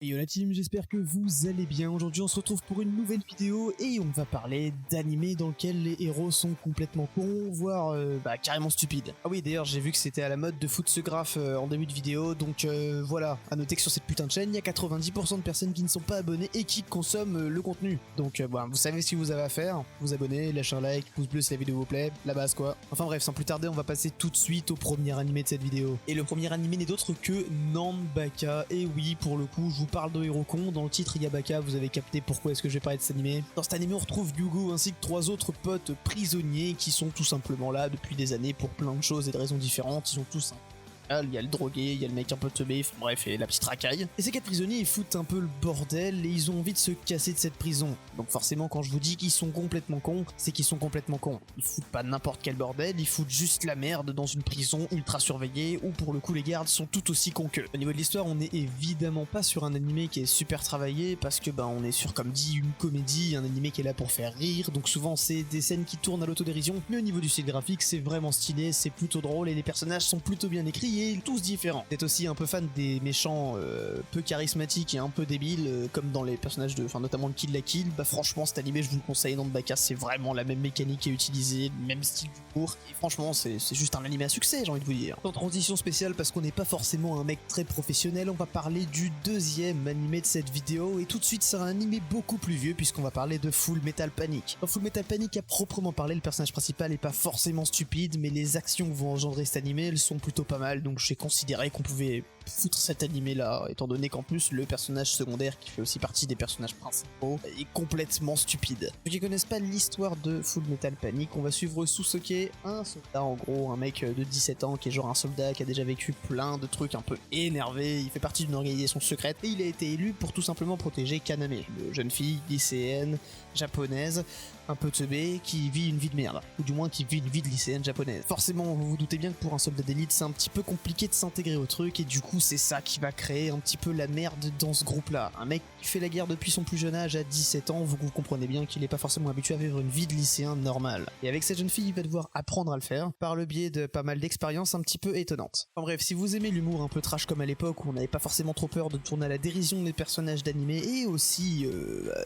Et yo la team, j'espère que vous allez bien. Aujourd'hui on se retrouve pour une nouvelle vidéo et on va parler d'animé dans lequel les héros sont complètement cons, voire carrément stupides. Ah oui, d'ailleurs j'ai vu que c'était à la mode de foutre ce graphe en début de vidéo, donc voilà. À noter que sur cette putain de chaîne, il y a 90% de personnes qui ne sont pas abonnées et qui consomment le contenu. Donc vous savez ce que vous avez à faire, vous abonner, lâchez un like, pouce bleu si la vidéo vous plaît, la base quoi. Enfin bref, sans plus tarder, on va passer tout de suite au premier animé de cette vidéo. Et le premier animé n'est d'autre que Nanbaka. Et oui, pour le coup, je vous parle de héros con. Dans le titre Yabaka, vous avez capté pourquoi est-ce que je vais parler de cet animé. Dans cet animé, on retrouve Yugo ainsi que 3 autres potes prisonniers qui sont tout simplement là depuis des années pour plein de choses et de raisons différentes. Ils sont tous il y a le drogué, il y a le mec un peu teubé, bref, et la petite racaille. Et ces 4 prisonniers, ils foutent un peu le bordel et ils ont envie de se casser de cette prison. Donc forcément, quand je vous dis qu'ils sont complètement cons, c'est qu'ils sont complètement cons. Ils foutent pas n'importe quel bordel, ils foutent juste la merde dans une prison ultra surveillée où pour le coup les gardes sont tout aussi cons qu'eux. Au niveau de l'histoire, on est évidemment pas sur un animé qui est super travaillé parce que on est sur, comme dit, une comédie, un animé qui est là pour faire rire. Donc souvent c'est des scènes qui tournent à l'autodérision, mais au niveau du style graphique, c'est vraiment stylé, c'est plutôt drôle et les personnages sont plutôt bien écrits et tous différents. Vous êtes aussi un peu fan des méchants peu charismatiques et un peu débiles, comme dans les personnages de, notamment le Kill la Kill, franchement cet animé je vous le conseille. Nanbaka, c'est vraiment la même mécanique qui est utilisée, le même style d'humour, et franchement c'est juste un animé à succès, j'ai envie de vous dire. En transition spéciale, parce qu'on n'est pas forcément un mec très professionnel, on va parler du deuxième animé de cette vidéo, et tout de suite c'est un animé beaucoup plus vieux puisqu'on va parler de Full Metal Panic. Dans Full Metal Panic, à proprement parler, le personnage principal est pas forcément stupide, mais les actions que vont engendrer cet animé, elles sont plutôt pas mal, donc j'ai considéré qu'on pouvait foutre cet animé là, étant donné qu'en plus le personnage secondaire qui fait aussi partie des personnages principaux est complètement stupide. Ceux qui connaissent pas l'histoire de Full Metal Panic, on va suivre Susuke, un soldat, en gros un mec de 17 ans qui est genre un soldat qui a déjà vécu plein de trucs un peu énervés. Il fait partie d'une organisation secrète et il a été élu pour tout simplement protéger Kaname, une jeune fille lycéenne japonaise un peu teubée qui vit une vie de merde, ou du moins qui vit une vie de lycéenne japonaise. Forcément, vous vous doutez bien que pour un soldat d'élite, c'est un petit peu compliqué de s'intégrer au truc, et du coup, c'est ça qui va créer un petit peu la merde dans ce groupe-là. Un mec qui fait la guerre depuis son plus jeune âge, à 17 ans, vous comprenez bien qu'il n'est pas forcément habitué à vivre une vie de lycéen normale. Et avec cette jeune fille, il va devoir apprendre à le faire, par le biais de pas mal d'expériences un petit peu étonnantes. Enfin bref, si vous aimez l'humour un peu trash comme à l'époque, où on n'avait pas forcément trop peur de tourner à la dérision des personnages d'animé, et aussi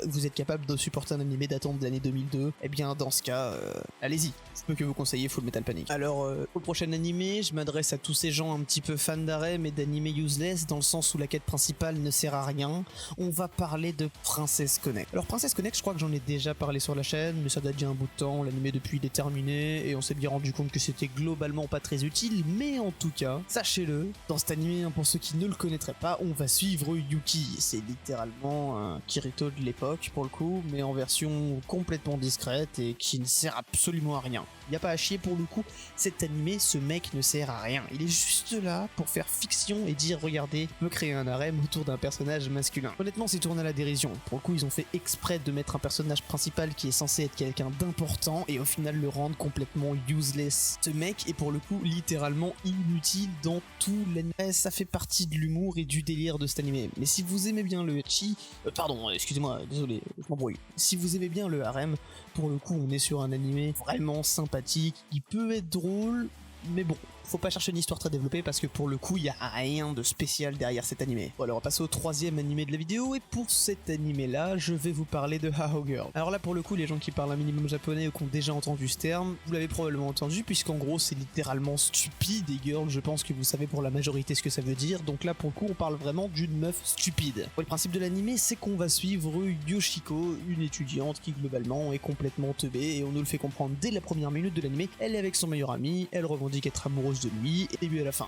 vous êtes capable de supporter un animé datant de l'année 2002, et bien dans ce cas, allez-y, je peux que vous conseiller Full Metal Panic. Alors, au prochain animé, je m'adresse à tous ces gens un petit peu fans d'harem et d'animé useless, dans le sens où la quête principale ne sert à rien. On va parler de Princess Connect. Alors Princess Connect, je crois que j'en ai déjà parlé sur la chaîne, mais ça date déjà un bout de temps, l'animé depuis il est terminé, et on s'est bien rendu compte que c'était globalement pas très utile, mais en tout cas, sachez-le, dans cet animé, pour ceux qui ne le connaîtraient pas, on va suivre Yuki. C'est littéralement un Kirito de l'époque, pour le coup, mais en version complètement discrète, et qui ne sert absolument à rien. Il n'y a pas à chier pour le coup, cet animé, ce mec ne sert à rien. Il est juste là pour faire fiction et dire regardez, me créer un harem autour d'un personnage masculin. Honnêtement, c'est tourné à la dérision. Pour le coup, ils ont fait exprès de mettre un personnage principal qui est censé être quelqu'un d'important et au final le rendre complètement useless. Ce mec est pour le coup littéralement inutile dans tout l'anime. Ça fait partie de l'humour et du délire de cet animé. Mais si vous aimez bien le ecchi, pardon, excusez-moi, désolé, je m'embrouille. Si vous aimez bien le harem, pour le coup, on est sur un animé vraiment sympathique, qui peut être drôle, mais bon, faut pas chercher une histoire très développée parce que pour le coup, il y a rien de spécial derrière cet animé. Bon, alors on va passer au troisième animé de la vidéo, et pour cet animé-là, je vais vous parler de Hao Girl. Alors là, pour le coup, les gens qui parlent un minimum japonais ou qui ont déjà entendu ce terme, vous l'avez probablement entendu, puisqu'en gros, c'est littéralement stupide, et girl, je pense que vous savez pour la majorité ce que ça veut dire, donc là, pour le coup, on parle vraiment d'une meuf stupide. Bon, le principe de l'animé, c'est qu'on va suivre Yoshiko, une étudiante qui globalement est complètement teubée, et on nous le fait comprendre dès la première minute de l'animé. Elle est avec son meilleur ami, elle revendique être amoureuse de lui, et début à la fin.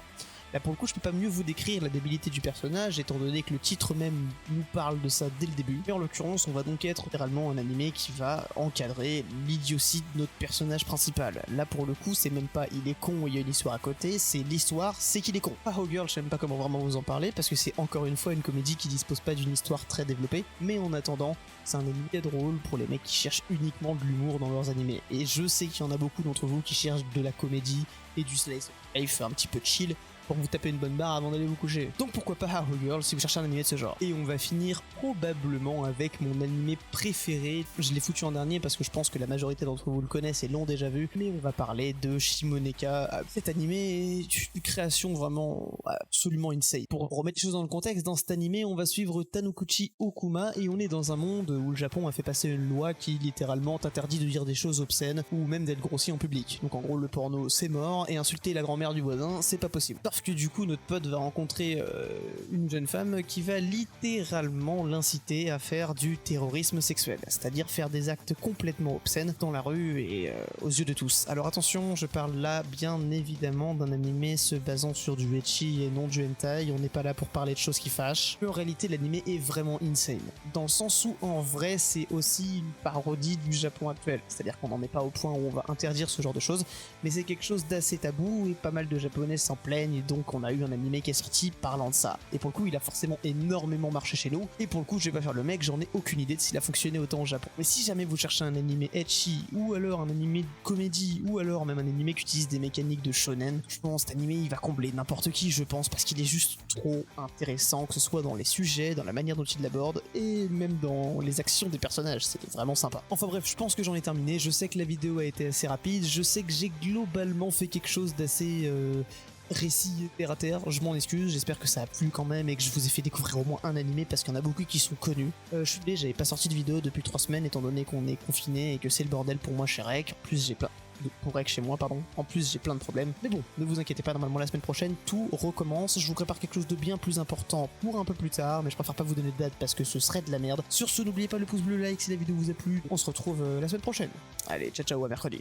Là pour le coup, je peux pas mieux vous décrire la débilité du personnage, étant donné que le titre même nous parle de ça dès le début. Mais en l'occurrence, on va donc être littéralement un animé qui va encadrer l'idiotie de notre personnage principal. Là pour le coup, c'est même pas il est con et il y a une histoire à côté, c'est l'histoire, c'est qu'il est con. Hao Girl, je sais même pas comment vraiment vous en parler, parce que c'est encore une fois une comédie qui dispose pas d'une histoire très développée, mais en attendant, c'est un animé drôle pour les mecs qui cherchent uniquement de l'humour dans leurs animés. Et je sais qu'il y en a beaucoup d'entre vous qui cherchent de la comédie et du slice of life un petit peu chill. pour vous taper une bonne barre avant d'aller vous coucher. Donc pourquoi pas Arrow Girl si vous cherchez un animé de ce genre. Et on va finir probablement avec mon animé préféré. Je l'ai foutu en dernier parce que je pense que la majorité d'entre vous le connaissent et l'ont déjà vu, mais on va parler de Shimoneka. Cet animé est une création vraiment absolument insane. Pour remettre les choses dans le contexte, dans cet animé, on va suivre Tanukuchi Okuma et on est dans un monde où le Japon a fait passer une loi qui littéralement t'interdit de dire des choses obscènes ou même d'être grossier en public. Donc en gros, le porno c'est mort et insulter la grand-mère du voisin c'est pas possible. Parce que du coup, notre pote va rencontrer une jeune femme qui va littéralement l'inciter à faire du terrorisme sexuel, c'est-à-dire faire des actes complètement obscènes dans la rue et aux yeux de tous. Alors attention, je parle là bien évidemment d'un animé se basant sur du ecchi et non du hentai, on n'est pas là pour parler de choses qui fâchent, mais en réalité l'animé est vraiment insane, dans le sens où en vrai c'est aussi une parodie du Japon actuel, c'est-à-dire qu'on n'en est pas au point où on va interdire ce genre de choses, mais c'est quelque chose d'assez tabou et pas mal de japonais s'en plaignent, et donc on a eu un animé qui est sorti parlant de ça, et pour le coup il a forcément énormément marché chez nous, et pour le coup je vais pas faire le mec, j'en ai aucune idée de s'il a fonctionné autant au Japon. Mais si jamais vous cherchez un animé ecchi, ou alors un animé de comédie, ou alors même un animé qui utilise des mécaniques de shonen, je pense cet animé il va combler n'importe qui, je pense, parce qu'il est juste trop intéressant, que ce soit dans les sujets, dans la manière dont il l'aborde, et même dans les actions des personnages, c'est vraiment sympa. Enfin bref, je pense que j'en ai terminé, je sais que la vidéo a été assez rapide, je sais que j'ai globalement fait quelque chose d'assez récit terre à terre, je m'en excuse, j'espère que ça a plu quand même et que je vous ai fait découvrir au moins un animé parce qu'il y en a beaucoup qui sont connus. Je suis désolé, j'avais pas sorti de vidéo depuis 3 semaines étant donné qu'on est confiné et que c'est le bordel pour moi chez Rec. En plus j'ai plein chez moi, pardon. En plus j'ai plein de problèmes. Mais bon, ne vous inquiétez pas, normalement la semaine prochaine tout recommence. Je vous prépare quelque chose de bien plus important pour un peu plus tard, mais je préfère pas vous donner de date parce que ce serait de la merde. Sur ce, n'oubliez pas le pouce bleu, like si la vidéo vous a plu. On se retrouve la semaine prochaine. Allez, ciao ciao, à mercredi.